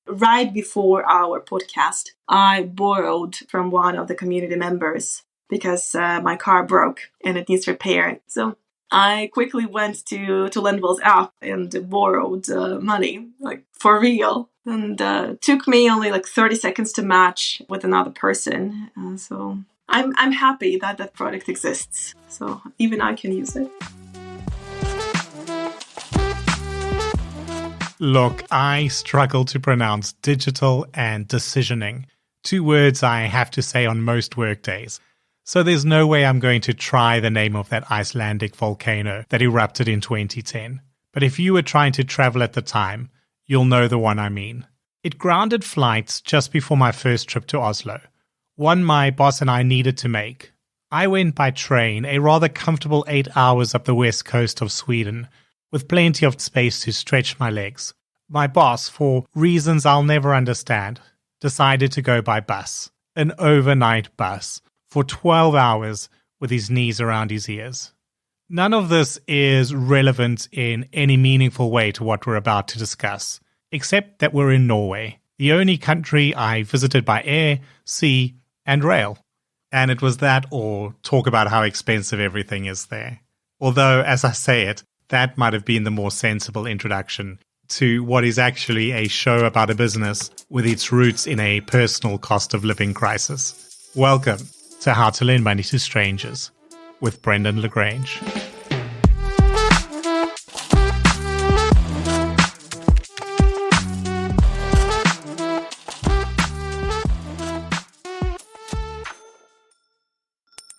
right before our podcast, I borrowed from one of the community members because my car broke and it needs repair. So I quickly went to Lendwill's app and borrowed money, like for real. And took me only like 30 seconds to match with another person. So I'm happy that that product exists. So even I can use it. Look, I struggle to pronounce digital and decisioning, 2 words I have to say on most workdays. So there's no way I'm going to try the name of that Icelandic volcano that erupted in 2010. But if you were trying to travel at the time, you'll know the one I mean. It grounded flights just before my first trip to Oslo, one my boss and I needed to make. I went by train, a rather comfortable 8 hours up the west coast of Sweden, with plenty of space to stretch my legs. My boss, for reasons I'll never understand, decided to go by bus, an overnight bus, for 12 hours with his knees around his ears. None of this is relevant in any meaningful way to what we're about to discuss, except that we're in Norway, the only country I visited by air, sea, and rail. And it was that or talk about how expensive everything is there. Although, as I say it, that might have been the more sensible introduction to what is actually a show about a business with its roots in a personal cost of living crisis. Welcome to How to Lend Money to Strangers with Brendan Lagrange.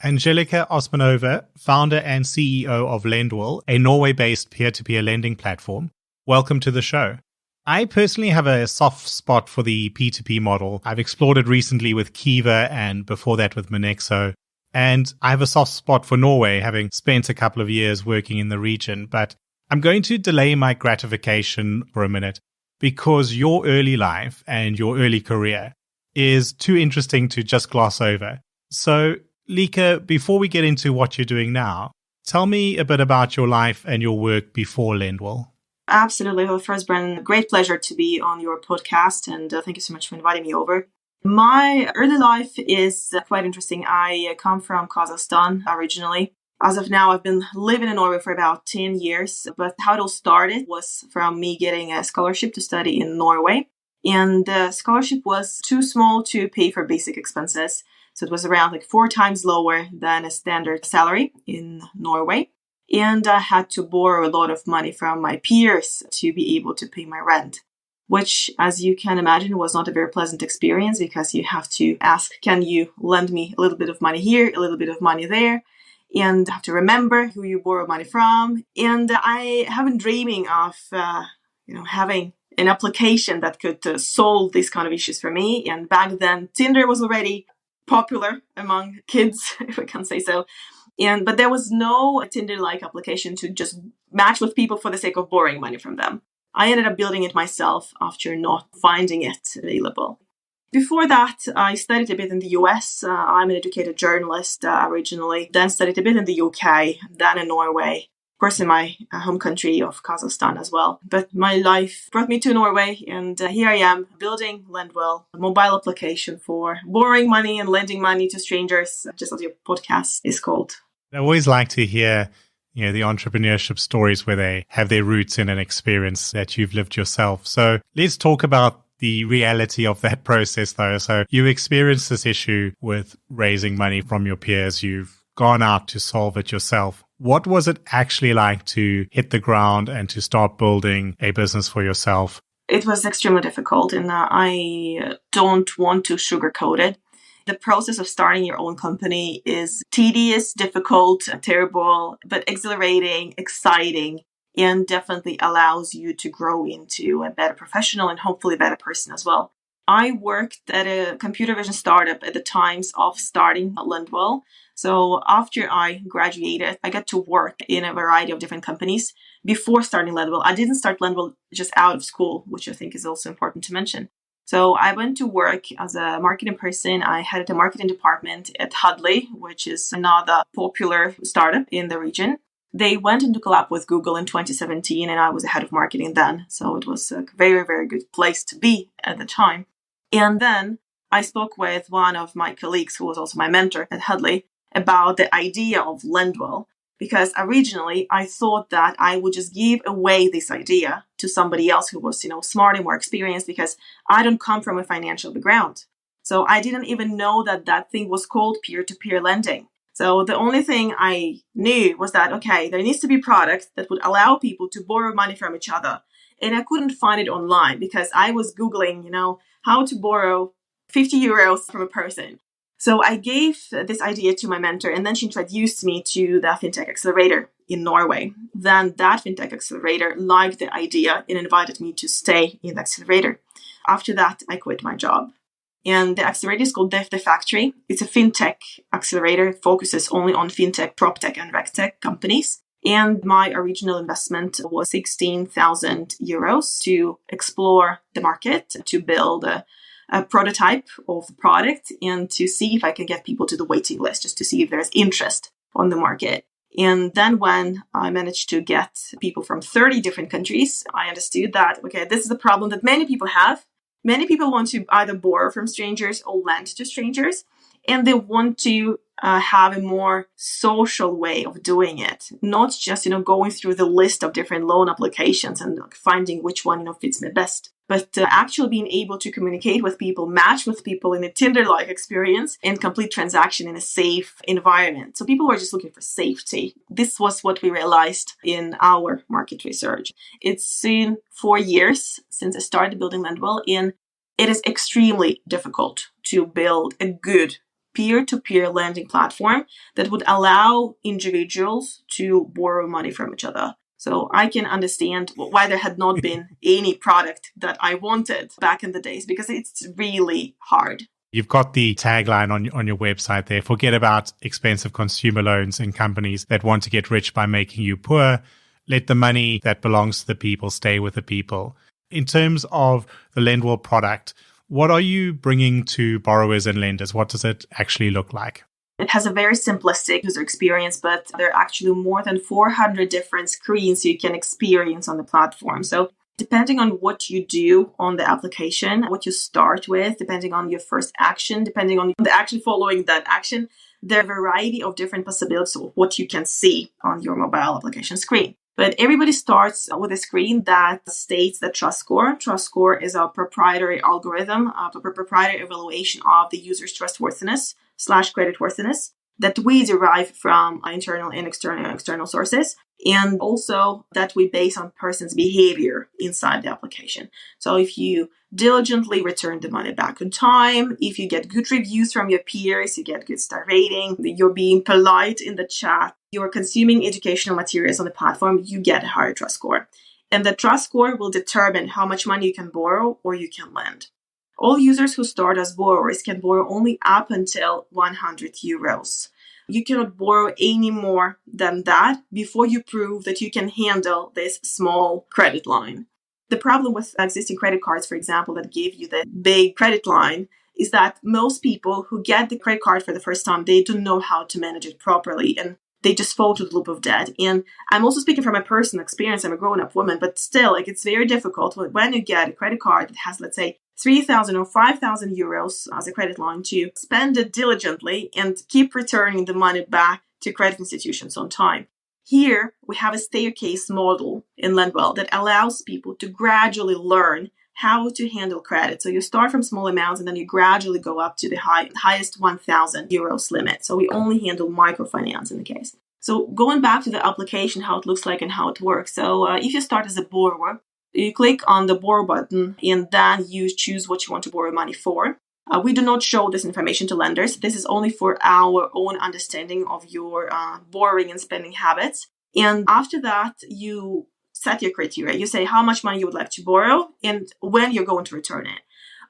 Anzhelika Osmanova, founder and CEO of Lendwill, a Norway-based peer-to-peer lending platform. Welcome to the show. I personally have a soft spot for the P2P model. I've explored it recently with Kiva and before that with Monexo. And I have a soft spot for Norway, having spent a couple of years working in the region. But I'm going to delay my gratification for a minute because your early life and your early career is too interesting to just gloss over. So, Lika, before we get into what you're doing now, tell me a bit about your life and your work before Lendwill. Absolutely. Well, first, Brendan, great pleasure to be on your podcast, and thank you so much for inviting me over. My early life is quite interesting. I come from Kazakhstan originally. As of now, I've been living in Norway for about 10 years, but how it all started was from me getting a scholarship to study in Norway. And the scholarship was too small to pay for basic expenses. So it was around like 4 times lower than a standard salary in Norway. And I had to borrow a lot of money from my peers to be able to pay my rent, which, as you can imagine, was not a very pleasant experience because you have to ask, can you lend me a little bit of money here, a little bit of money there? And have to remember who you borrow money from. And I have been dreaming of, having an application that could solve these kind of issues for me. And back then, Tinder was already popular among kids, if I can say so. But there was no Tinder-like application to just match with people for the sake of borrowing money from them. I ended up building it myself after not finding it available. Before that, I studied a bit in the US. I'm an educated journalist originally, then studied a bit in the UK, then in Norway, of course in my home country of Kazakhstan as well. But my life brought me to Norway, and here I am building Lendwill, a mobile application for borrowing money and lending money to strangers, just as your podcast is called. I always like to hear, the entrepreneurship stories where they have their roots in an experience that you've lived yourself. So let's talk about the reality of that process, though. So you experienced this issue with raising money from your peers. You've gone out to solve it yourself. What was it actually like to hit the ground and to start building a business for yourself? It was extremely difficult, and I don't want to sugarcoat it. The process of starting your own company is tedious, difficult, terrible, but exhilarating, exciting, and definitely allows you to grow into a better professional and hopefully a better person as well. I worked at a computer vision startup at the times of starting Lendwill. So after I graduated, I got to work in a variety of different companies before starting Lendwill. I didn't start Lendwill just out of school, which I think is also important to mention. So I went to work as a marketing person. I headed a marketing department at Hudley, which is another popular startup in the region. They went into collab with Google in 2017, and I was the head of marketing then. So it was a very, very good place to be at the time. And then I spoke with one of my colleagues, who was also my mentor at Headley, about the idea of Lendwill. Because originally I thought that I would just give away this idea to somebody else who was, smart and more experienced, because I don't come from a financial background. So I didn't even know that thing was called peer-to-peer lending. So the only thing I knew was that, okay, there needs to be products that would allow people to borrow money from each other. And I couldn't find it online because I was Googling, how to borrow 50 euros from a person. So I gave this idea to my mentor, and then she introduced me to the FinTech Accelerator in Norway. Then that FinTech Accelerator liked the idea and invited me to stay in the accelerator. After that, I quit my job. And the accelerator is called The Factory. It's a FinTech accelerator. It focuses only on FinTech, PropTech, and RegTech companies. And my original investment was 16,000 euros to explore the market, to build a prototype of the product, and to see if I can get people to the waiting list, just to see if there's interest on the market. And then when I managed to get people from 30 different countries, I understood that, okay, this is a problem that many people have. Many people want to either borrow from strangers or lend to strangers, and they want to have a more social way of doing it, not just going through the list of different loan applications and finding which one fits me best, but actually being able to communicate with people, match with people in a Tinder-like experience, and complete transaction in a safe environment. So people were just looking for safety. This was what we realized in our market research. It's soon 4 years since I started building Lendwill, and it is extremely difficult to build a good peer-to-peer lending platform that would allow individuals to borrow money from each other. So I can understand why there had not been any product that I wanted back in the days, because it's really hard. You've got the tagline on your website there: forget about expensive consumer loans and companies that want to get rich by making you poor. Let the money that belongs to the people stay with the people. In terms of the Lendwill product, what are you bringing to borrowers and lenders? What does it actually look like? It has a very simplistic user experience, but there are actually more than 400 different screens you can experience on the platform. So depending on what you do on the application, what you start with, depending on your first action, depending on the action following that action, there are a variety of different possibilities of what you can see on your mobile application screen. But everybody starts with a screen that states the trust score. Trust score is a proprietary algorithm, a proprietary evaluation of the user's trustworthiness / creditworthiness that we derive from internal and external sources, and also that we base on person's behavior inside the application. So if you diligently return the money back on time, if you get good reviews from your peers, you get good star rating, you're being polite in the chat, you're consuming educational materials on the platform, you get a higher trust score. And the trust score will determine how much money you can borrow or you can lend. All users who start as borrowers can borrow only up until 100 euros. You cannot borrow any more than that before you prove that you can handle this small credit line. The problem with existing credit cards, for example, that give you the big credit line is that most people who get the credit card for the first time, they don't know how to manage it properly, and they just fall to the loop of debt. And I'm also speaking from my personal experience. I'm a grown-up woman, but still, it's very difficult when you get a credit card that has, let's say, 3,000 or 5,000 euros as a credit line, to spend it diligently and keep returning the money back to credit institutions on time. Here, we have a staircase model in Lendwill that allows people to gradually learn how to handle credit. So you start from small amounts and then you gradually go up to the highest 1,000 euros limit. So we only handle microfinance in the case. So going back to the application, how it looks like and how it works. So if you start as a borrower, you click on the borrow button and then you choose what you want to borrow money for. We do not show this information to lenders. This is only for our own understanding of your borrowing and spending habits. And after that, you set your criteria. You say how much money you would like to borrow and when you're going to return it.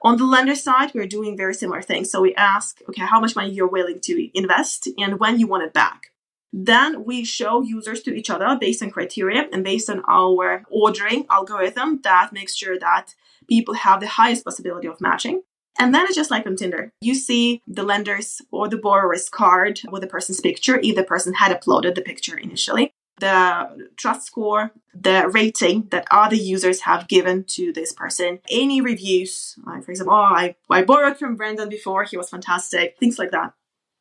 On the lender side, we're doing very similar things. So we ask, okay, how much money you're willing to invest and when you want it back. Then we show users to each other based on criteria and based on our ordering algorithm that makes sure that people have the highest possibility of matching. And then it's just like on Tinder. You see the lender's or the borrower's card with the person's picture, if the person had uploaded the picture initially. the trust score, the rating that other users have given to this person, any reviews, like for example, I borrowed from Brendan before, he was fantastic, things like that.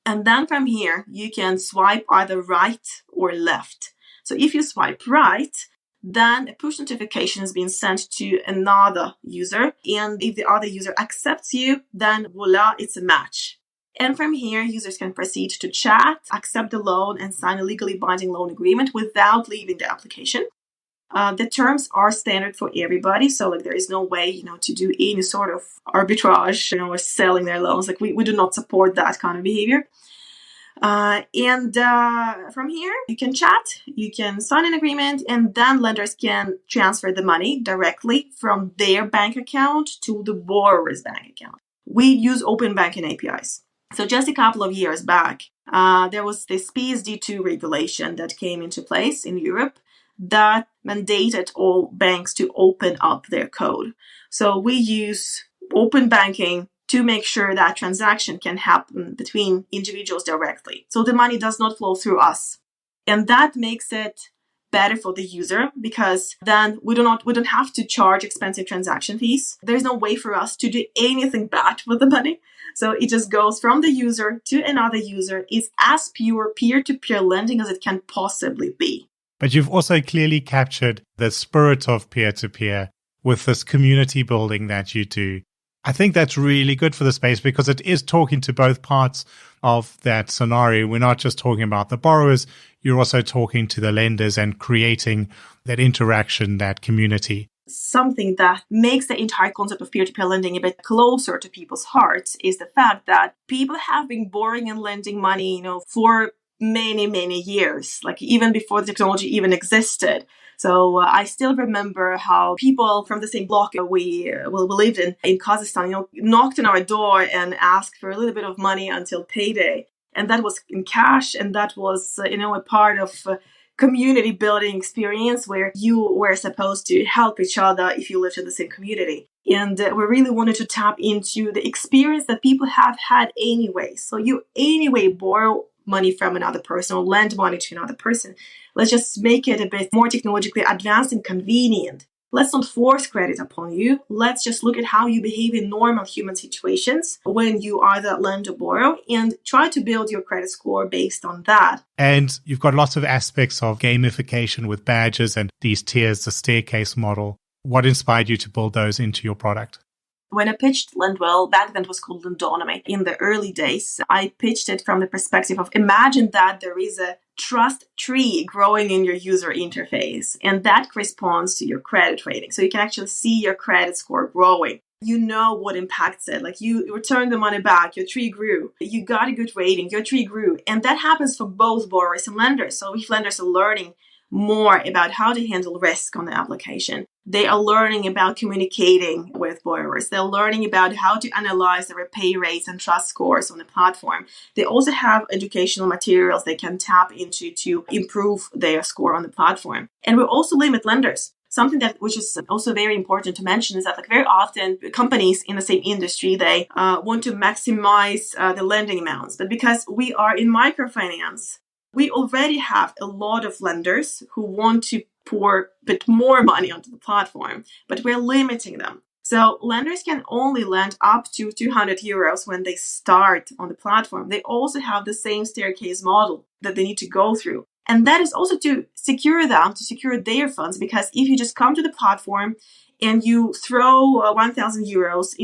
And then from here, you can swipe either right or left. So if you swipe right, then a push notification is being sent to another user. And if the other user accepts you, then voila, it's a match. And from here, users can proceed to chat, accept the loan, and sign a legally binding loan agreement without leaving the application. The terms are standard for everybody. So there is no way, to do any sort of arbitrage, or selling their loans. We do not support that kind of behavior. And from here, you can chat, you can sign an agreement, and then lenders can transfer the money directly from their bank account to the borrower's bank account. We use open banking APIs. So just a couple of years back, there was this PSD2 regulation that came into place in Europe that mandated all banks to open up their code. So we use open banking to make sure that transaction can happen between individuals directly. So the money does not flow through us. And that makes it better for the user, because then we don't have to charge expensive transaction fees. There's no way for us to do anything bad with the money. So it just goes from the user to another user. It's as pure peer-to-peer lending as it can possibly be. But you've also clearly captured the spirit of peer-to-peer with this community building that you do. I think that's really good for the space because it is talking to both parts of that scenario. We're not just talking about the borrowers, you're also talking to the lenders and creating that interaction, that community. Something that makes the entire concept of peer-to-peer lending a bit closer to people's hearts is the fact that people have been borrowing and lending money, for many, many years, even before the technology even existed. So I still remember how people from the same block we lived in Kazakhstan, knocked on our door and asked for a little bit of money until payday. And that was in cash. And that was, a part of community building experience where you were supposed to help each other if you lived in the same community. And we really wanted to tap into the experience that people have had anyway. So you anyway borrow money from another person or lend money to another person. Let's just make it a bit more technologically advanced and convenient. Let's not force credit upon you. Let's just look at how you behave in normal human situations when you either lend or borrow and try to build your credit score based on that. And you've got lots of aspects of gamification with badges and these tiers, the staircase model. What inspired you to build those into your product? When I pitched Lendwill, back then it was called Lendonomy. In the early days, I pitched it from the perspective of imagine that there is a trust tree growing in your user interface, and that corresponds to your credit rating. So you can actually see your credit score growing. You know what impacts it. You return the money back, your tree grew. You got a good rating, your tree grew. And that happens for both borrowers and lenders. So if lenders are learning more about how to handle risk on the application, they are learning about communicating with borrowers. They're learning about how to analyze the repay rates and trust scores on the platform. They also have educational materials they can tap into to improve their score on the platform. And we also limit lenders. Something which is also very important to mention is that very often companies in the same industry, they want to maximize the lending amounts. But because we are in microfinance, we already have a lot of lenders who want to pour a bit more money onto the platform, but we're limiting them. So lenders can only lend up to 200 euros when they start on the platform. They also have the same staircase model that they need to go through. And that is also to secure them, to secure their funds, because if you just come to the platform and you throw 1,000 euros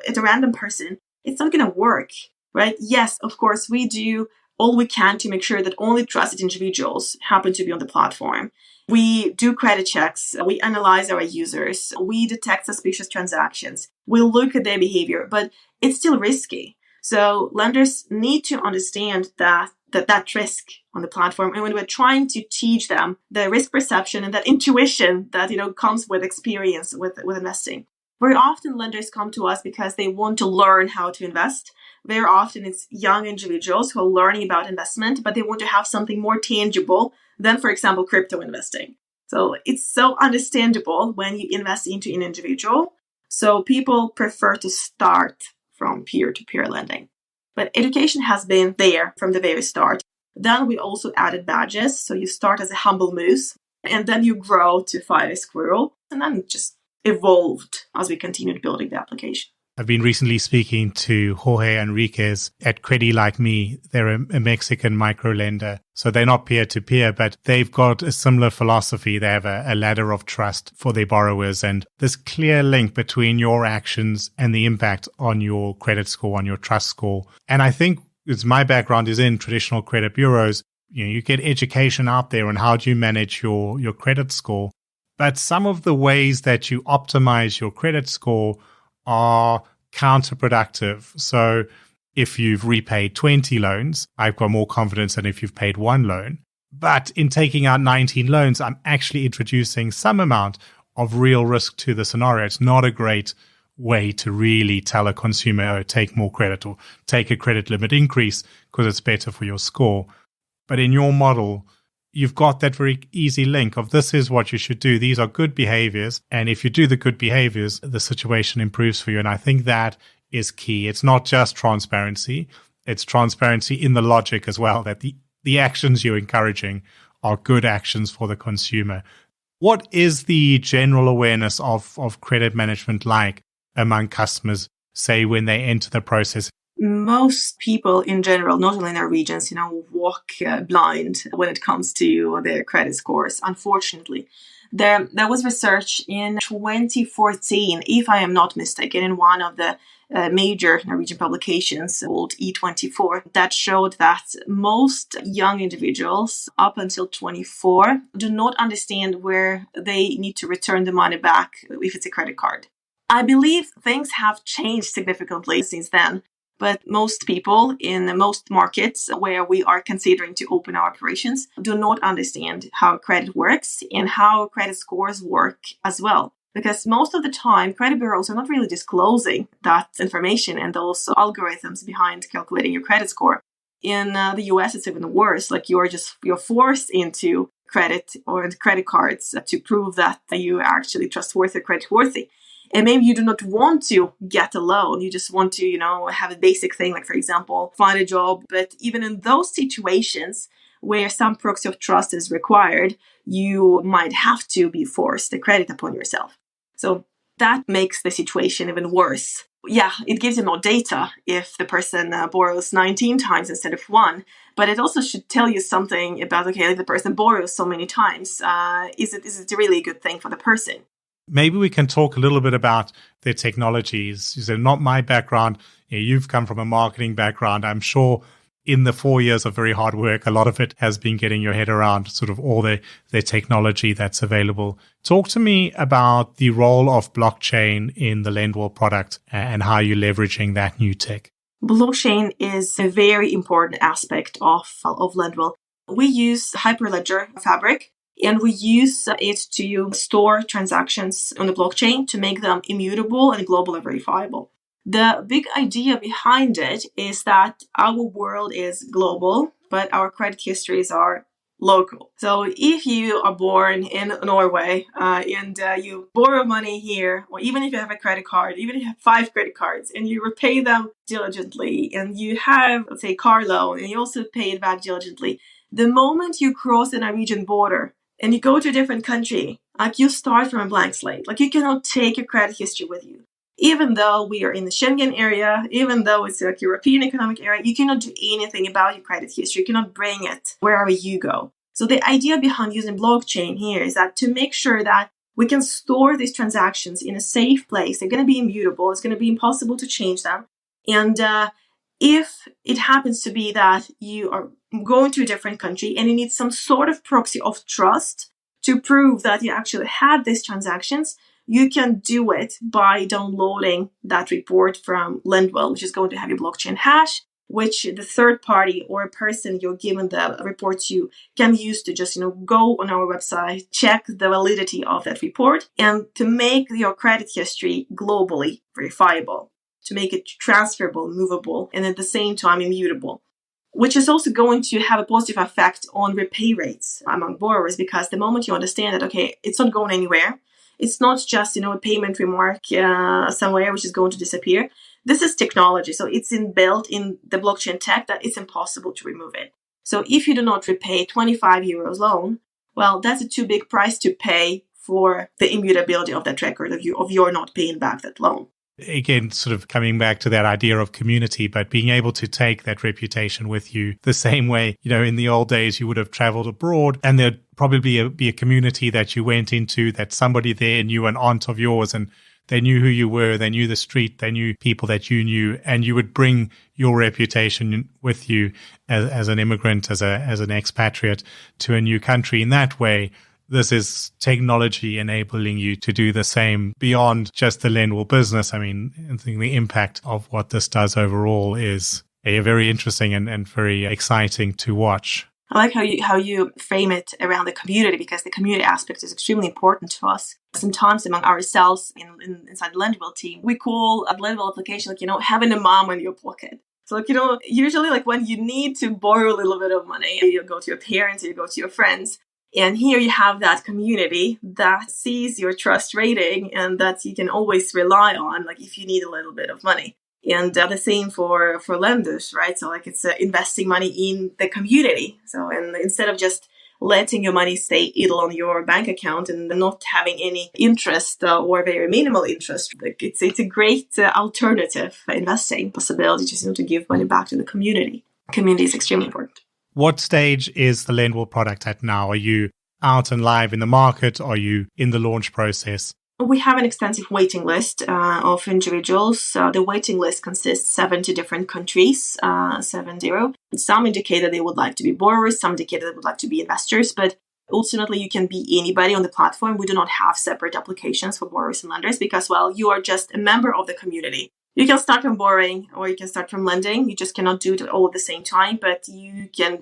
at a random person, it's not going to work, right? Yes, of course, we do all we can to make sure that only trusted individuals happen to be on the platform. We do credit checks. We analyze our users. We detect suspicious transactions. We look at their behavior, but it's still risky. So lenders need to understand that risk on the platform. And when we're trying to teach them the risk perception and that intuition that, comes with experience with investing. Very often lenders come to us because they want to learn how to invest. Very often it's young individuals who are learning about investment, but they want to have something more tangible than, for example, crypto investing. So it's so understandable when you invest into an individual. So people prefer to start from peer-to-peer lending. But education has been there from the very start. Then we also added badges. So you start as a humble moose and then you grow to 5 squirrel, and then it just evolved as we continued building the application. I've been recently speaking to Jorge Enriquez at Credit Like Me. They're a Mexican micro lender. So they're not peer-to-peer, but they've got a similar philosophy. They have a ladder of trust for their borrowers and this clear link between your actions and the impact on your credit score, on your trust score. And I think it's my background is in traditional credit bureaus. You get education out there on how do you manage your credit score. But some of the ways that you optimize your credit score are counterproductive. So if you've repaid 20 loans, I've got more confidence than if you've paid one loan. But in taking out 19 loans, I'm actually introducing some amount of real risk to the scenario. It's not a great way to really tell a consumer, oh, take more credit or take a credit limit increase because it's better for your score. But in your model, you've got that very easy link of this is what you should do. These are good behaviors. And if you do the good behaviors, the situation improves for you. And I think that is key. It's not just transparency. It's transparency in the logic as well, that the actions you're encouraging are good actions for the consumer. What is the general awareness of credit management like among customers, say, when they enter the process? Most people in general, not only in our regions, walk blind when it comes to their credit scores. Unfortunately, there was research in 2014, if I am not mistaken, in one of the major Norwegian publications called E24 that showed that most young individuals up until 24 do not understand where they need to return the money back if it's a credit card. I believe things have changed significantly since then. But most people in most markets where we are considering to open our operations do not understand how credit works and how credit scores work as well. Because most of the time, credit bureaus are not really disclosing that information and those algorithms behind calculating your credit score. In the US, it's even worse. Like you're forced into credit or credit cards to prove that you are actually trustworthy or creditworthy. And maybe you do not want to get a loan. You just want to, have a basic thing, like, for example, find a job. But even in those situations where some proxy of trust is required, you might have to be forced to credit upon yourself. So that makes the situation even worse. Yeah, it gives you more data if the person borrows 19 times instead of one. But it also should tell you something about, okay, if the person borrows so many times, is it really a good thing for the person? Maybe we can talk a little bit about the technologies. You said, not my background. You've come from a marketing background. I'm sure in the 4 years of very hard work, a lot of it has been getting your head around sort of all the technology that's available. Talk to me about the role of blockchain in the Lendwill product and how you're leveraging that new tech. Blockchain is a very important aspect of Lendwill. We use Hyperledger Fabric. And we use it to store transactions on the blockchain to make them immutable and globally verifiable. The big idea behind it is that our world is global, but our credit histories are local. So if you are born in Norway and you borrow money here, or even if you have a credit card, even if you have 5 credit cards and you repay them diligently and you have, let's say, car loan and you also pay it back diligently, the moment you cross the Norwegian border, and you go to a different country, like you start from a blank slate. Like you cannot take your credit history with you. Even though we are in the Schengen area, even though it's like European economic area, you cannot do anything about your credit history. You cannot bring it wherever you go. So the idea behind using blockchain here is that to make sure that we can store these transactions in a safe place, they're going to be immutable. It's going to be impossible to change them. And if it happens to be that you are going to a different country and you need some sort of proxy of trust to prove that you actually had these transactions, you can do it by downloading that report from Lendwill, which is going to have your blockchain hash, which the third party or a person you're given the report to can use to just, go on our website, check the validity of that report, and to make your credit history globally verifiable, to make it transferable, movable, and at the same time immutable, which is also going to have a positive effect on repay rates among borrowers, because the moment you understand that, okay, it's not going anywhere, it's not just, a payment remark somewhere which is going to disappear. This is technology. So it's inbuilt in the blockchain tech that it's impossible to remove it. So if you do not repay 25 euros loan, well, that's a too big price to pay for the immutability of that record of your not paying back that loan. Again, sort of coming back to that idea of community, but being able to take that reputation with you the same way, in the old days, you would have traveled abroad and there'd probably be a community that you went into that somebody there knew an aunt of yours and they knew who you were, they knew the street, they knew people that you knew, and you would bring your reputation with you as an immigrant, as an expatriate to a new country. In that way, this is technology enabling you to do the same beyond just the Lendwill business. I mean, I think the impact of what this does overall is very interesting and very exciting to watch. I like how you frame it around the community, because the community aspect is extremely important to us. Sometimes among ourselves inside the Lendwill team, we call a Lendwill application having a mom in your pocket. So usually when you need to borrow a little bit of money, you go to your parents, you go to your friends. And here you have that community that sees your trust rating and that you can always rely on, if you need a little bit of money. And the same for lenders, right? So it's investing money in the community. So and instead of just letting your money stay idle on your bank account and not having any interest or very minimal interest, it's a great alternative investing possibility just to give money back to the community. Community is extremely important. What stage is the Lendwill product at now? Are you out and live in the market? Are you in the launch process? We have an extensive waiting list of individuals. The waiting list consists 70 different countries, 70. Some indicate that they would like to be borrowers, some indicate that they would like to be investors, but ultimately you can be anybody on the platform. We do not have separate applications for borrowers and lenders because, you are just a member of the community. You can start from borrowing or you can start from lending. You just cannot do it all at the same time, but you can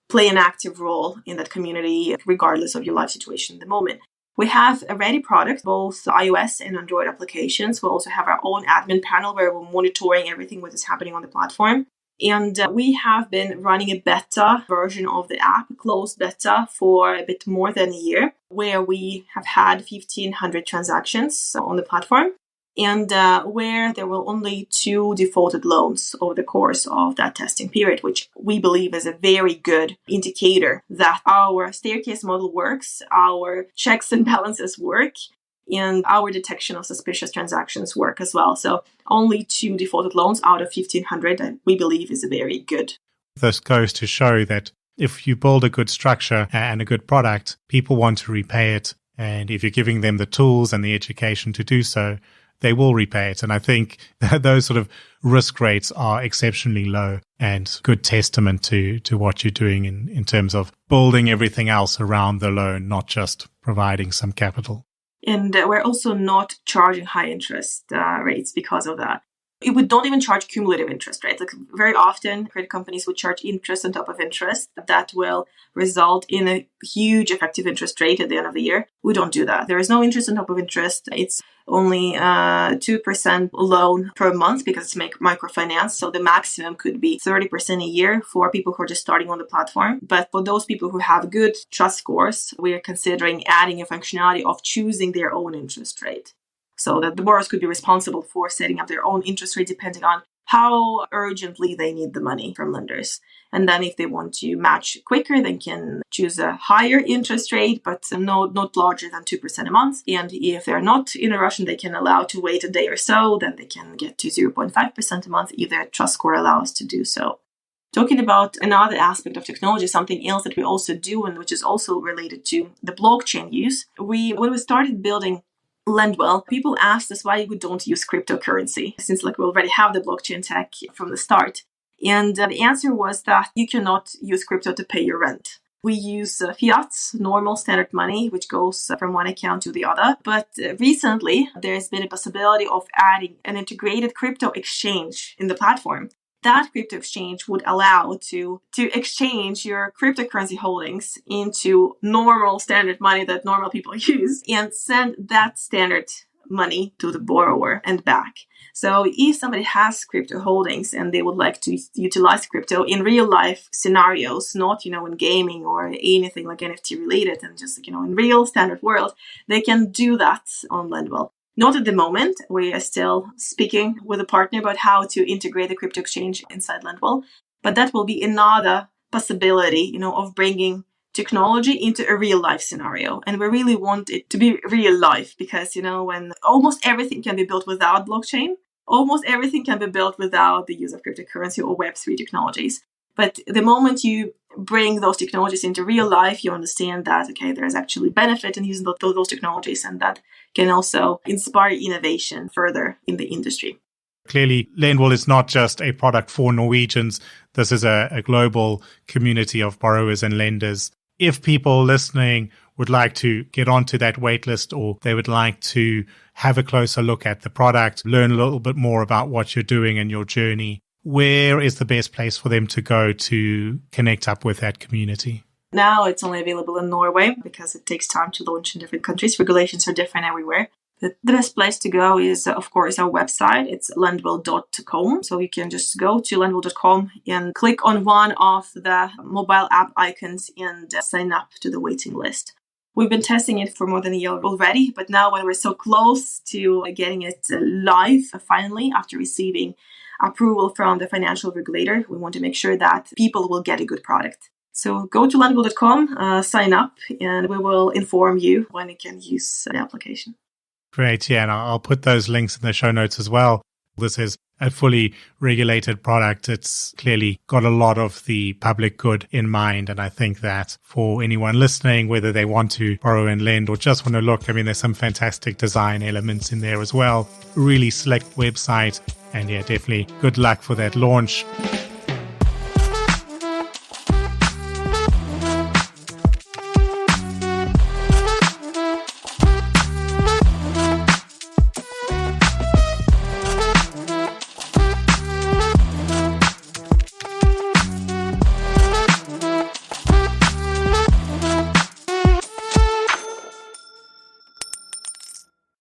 play an active role in that community regardless of your life situation at the moment. We have a ready product, both iOS and Android applications. We also have our own admin panel where we're monitoring everything what is happening on the platform. And we have been running a beta version of the app, closed beta, for a bit more than a year, where we have had 1,500 transactions on the platform. And where there were only 2 defaulted loans over the course of that testing period, which we believe is a very good indicator that our staircase model works, our checks and balances work, and our detection of suspicious transactions work as well. So only 2 defaulted loans out of 1,500, we believe, is a very good. This goes to show that if you build a good structure and a good product, people want to repay it. And if you're giving them the tools and the education to do so, they will repay it. And I think that those sort of risk rates are exceptionally low and good testament to what you're doing in terms of building everything else around the loan, not just providing some capital. And we're also not charging high interest rates because of that. We don't even charge cumulative interest, right? Very often, credit companies would charge interest on top of interest. That will result in a huge effective interest rate at the end of the year. We don't do that. There is no interest on top of interest. It's only 2% loan per month because it's microfinance. So the maximum could be 30% a year for people who are just starting on the platform. But for those people who have good trust scores, we are considering adding a functionality of choosing their own interest rate, so that the borrowers could be responsible for setting up their own interest rate depending on how urgently they need the money from lenders. And then if they want to match quicker, they can choose a higher interest rate, but not larger than 2% a month. And if they're not in a rush and they can allow to wait a day or so, then they can get to 0.5% a month if their trust score allows to do so. Talking about another aspect of technology, something else that we also do and which is also related to the blockchain use. When we started building Lendwill, people asked us why we don't use cryptocurrency, since we already have the blockchain tech from the start. And the answer was that you cannot use crypto to pay your rent. We use fiat, normal standard money, which goes from one account to the other. But recently, there's been a possibility of adding an integrated crypto exchange in the platform. That crypto exchange would allow to exchange your cryptocurrency holdings into normal standard money that normal people use and send that standard money to the borrower and back. So if somebody has crypto holdings and they would like to utilize crypto in real life scenarios, not, in gaming or anything like NFT related, and just, in real standard world, they can do that on Lendwill. Not at the moment. We are still speaking with a partner about how to integrate the crypto exchange inside Lendwill, but that will be another possibility, of bringing technology into a real life scenario. And we really want it to be real life because, when almost everything can be built without blockchain, almost everything can be built without the use of cryptocurrency or Web3 technologies. But the moment you bring those technologies into real life, you understand that, okay, there's actually benefit in using those technologies, and that can also inspire innovation further in the industry. Clearly, Lendwill is not just a product for Norwegians. This is a global community of borrowers and lenders. If people listening would like to get onto that waitlist, or they would like to have a closer look at the product, learn a little bit more about what you're doing and your journey, where is the best place for them to go to connect up with that community? Now it's only available in Norway because it takes time to launch in different countries. Regulations are different everywhere. The best place to go is, of course, our website. It's lendwill.com. So you can just go to lendwill.com and click on one of the mobile app icons and sign up to the waiting list. We've been testing it for more than a year already, but now when we're so close to getting it live, finally, after receiving approval from the financial regulator, we want to make sure that people will get a good product. So go to lendwill.com, sign up, and we will inform you when you can use the application. Great. Yeah, and I'll put those links in the show notes as well. This is a fully regulated product. It's clearly got a lot of the public good in mind. And I think that for anyone listening, whether they want to borrow and lend or just want to look, there's some fantastic design elements in there as well. Really slick website. And yeah, definitely good luck for that launch.